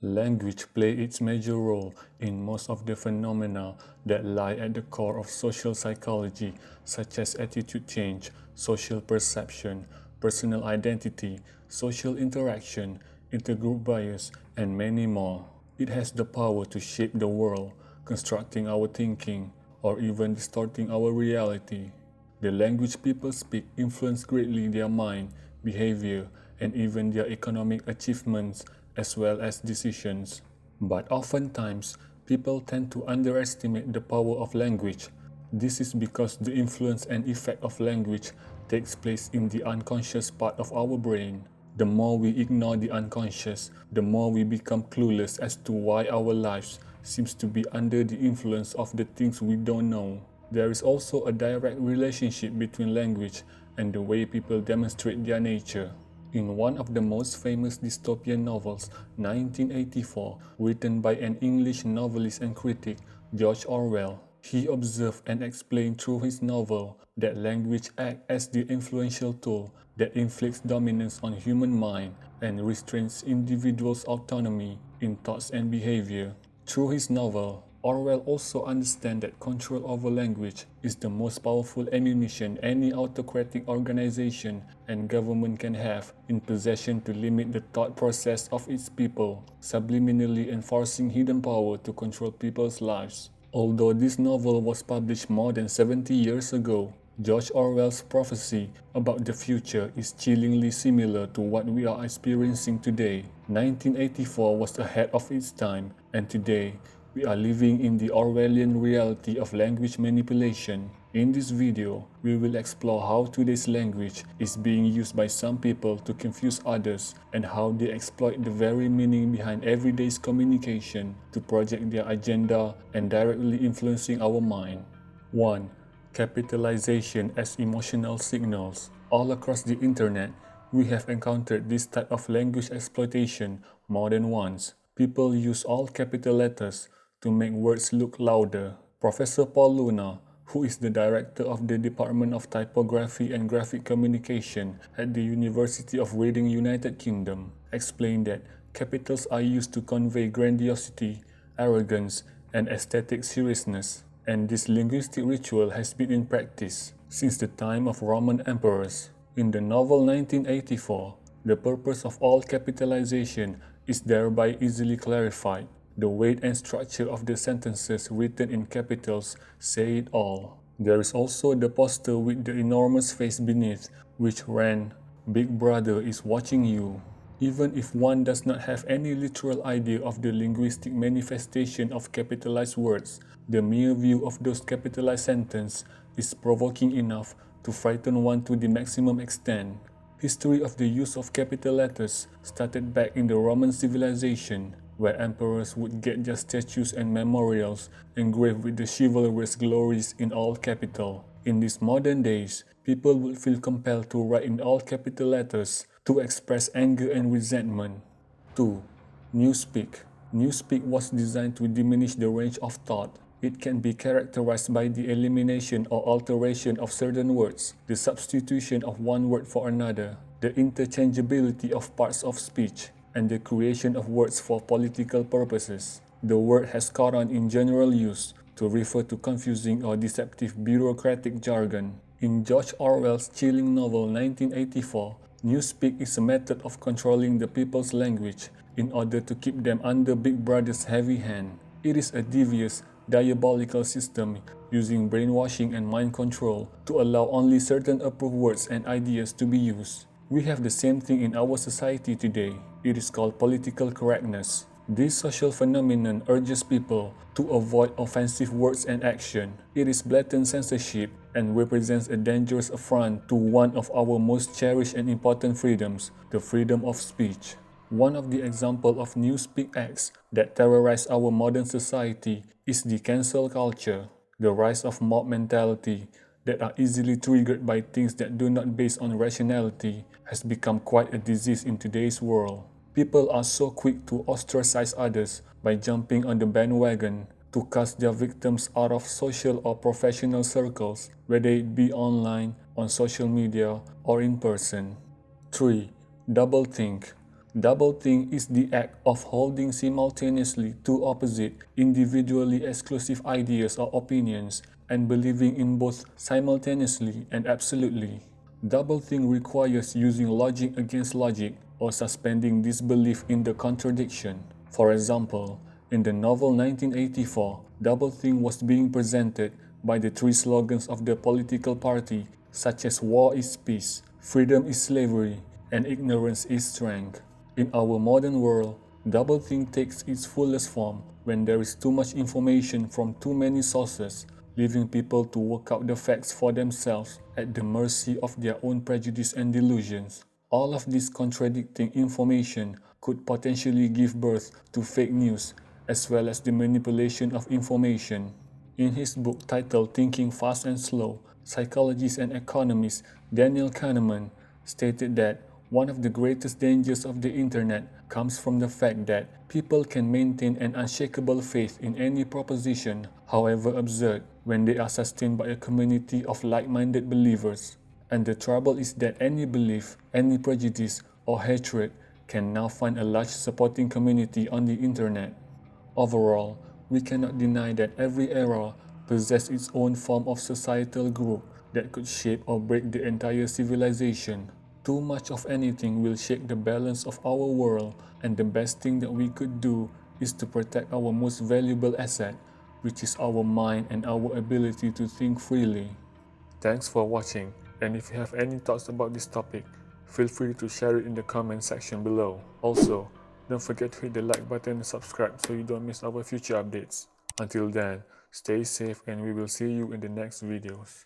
Language plays its major role in most of the phenomena that lie at the core of social psychology, such as attitude change, social perception, personal identity, social interaction, intergroup bias, and many more. It has the power to shape the world, constructing our thinking, or even distorting our reality. The language people speak influence greatly their mind, behavior, and even their economic achievements as well as decisions. But oftentimes, people tend to underestimate the power of language. This is because the influence and effect of language takes place in the unconscious part of our brain. The more we ignore the unconscious, the more we become clueless as to why our lives seems to be under the influence of the things we don't know. There is also a direct relationship between language and the way people demonstrate their nature. In one of the most famous dystopian novels, 1984, written by an English novelist and critic, George Orwell, he observed and explained through his novel that language acts as the influential tool that inflicts dominance on human mind and restrains individuals' autonomy in thoughts and behavior. Through his novel, Orwell also understands that control over language is the most powerful ammunition any autocratic organization and government can have in possession to limit the thought process of its people, subliminally enforcing hidden power to control people's lives. Although this novel was published more than 70 years ago, George Orwell's prophecy about the future is chillingly similar to what we are experiencing today. 1984 was ahead of its time, and today, we are living in the Orwellian reality of language manipulation. In this video, we will explore how today's language is being used by some people to confuse others and how they exploit the very meaning behind everyday's communication to project their agenda and directly influencing our mind. 1. Capitalization as emotional signals. All across the internet, we have encountered this type of language exploitation more than once. People use all capital letters to make words look louder. Professor Paul Luna, who is the director of the Department of Typography and Graphic Communication at the University of Reading, United Kingdom, explained that capitals are used to convey grandiosity, arrogance, and aesthetic seriousness, and this linguistic ritual has been in practice since the time of Roman emperors. In the novel 1984, the purpose of all capitalization is thereby easily clarified. The weight and structure of the sentences written in capitals say it all. There is also the poster with the enormous face beneath, which ran, "Big Brother is watching you." Even if one does not have any literal idea of the linguistic manifestation of capitalized words, the mere view of those capitalized sentences is provoking enough to frighten one to the maximum extent. History of the use of capital letters started back in the Roman civilization, where emperors would get their statues and memorials engraved with the chivalrous glories in all capital. In these modern days, people would feel compelled to write in all capital letters to express anger and resentment. 2. Newspeak. Newspeak was designed to diminish the range of thought. It can be characterized by the elimination or alteration of certain words, the substitution of one word for another, the interchangeability of parts of speech, and the creation of words for political purposes. The word has caught on in general use to refer to confusing or deceptive bureaucratic jargon. In George Orwell's chilling novel 1984, Newspeak is a method of controlling the people's language in order to keep them under Big Brother's heavy hand. It is a devious, diabolical system using brainwashing and mind control to allow only certain approved words and ideas to be used. We have the same thing in our society today. It is called political correctness. This social phenomenon urges people to avoid offensive words and action. It is blatant censorship and represents a dangerous affront to one of our most cherished and important freedoms, the freedom of speech. One of the examples of newspeak acts that terrorize our modern society is the cancel culture, the rise of mob mentality that are easily triggered by things that do not base on rationality has become quite a disease in today's world. People are so quick to ostracize others by jumping on the bandwagon to cast their victims out of social or professional circles, whether it be online, on social media, or in person. 3. Doublethink. Doublethink is the act of holding simultaneously two opposite, individually exclusive ideas or opinions and believing in both simultaneously and absolutely. Doublethink requires using logic against logic or suspending disbelief in the contradiction. For example, in the novel 1984, Doublethink was being presented by the three slogans of the political party, such as war is peace, freedom is slavery, and ignorance is strength. In our modern world, doublethink takes its fullest form when there is too much information from too many sources, leaving people to work out the facts for themselves at the mercy of their own prejudice and delusions. All of this contradicting information could potentially give birth to fake news, as well as the manipulation of information. In his book titled Thinking Fast and Slow, psychologist and economist Daniel Kahneman stated that one of the greatest dangers of the internet comes from the fact that people can maintain an unshakable faith in any proposition, however absurd, when they are sustained by a community of like-minded believers. And the trouble is that any belief, any prejudice, or hatred can now find a large supporting community on the internet. Overall, we cannot deny that every era possessed its own form of societal group that could shape or break the entire civilization. Too much of anything will shake the balance of our world, and the best thing that we could do is to protect our most valuable asset, which is our mind and our ability to think freely. Thanks for watching, and if you have any thoughts about this topic, feel free to share it in the comment section below. Also, don't forget to hit the like button and subscribe so you don't miss our future updates. Until then, stay safe and we will see you in the next videos.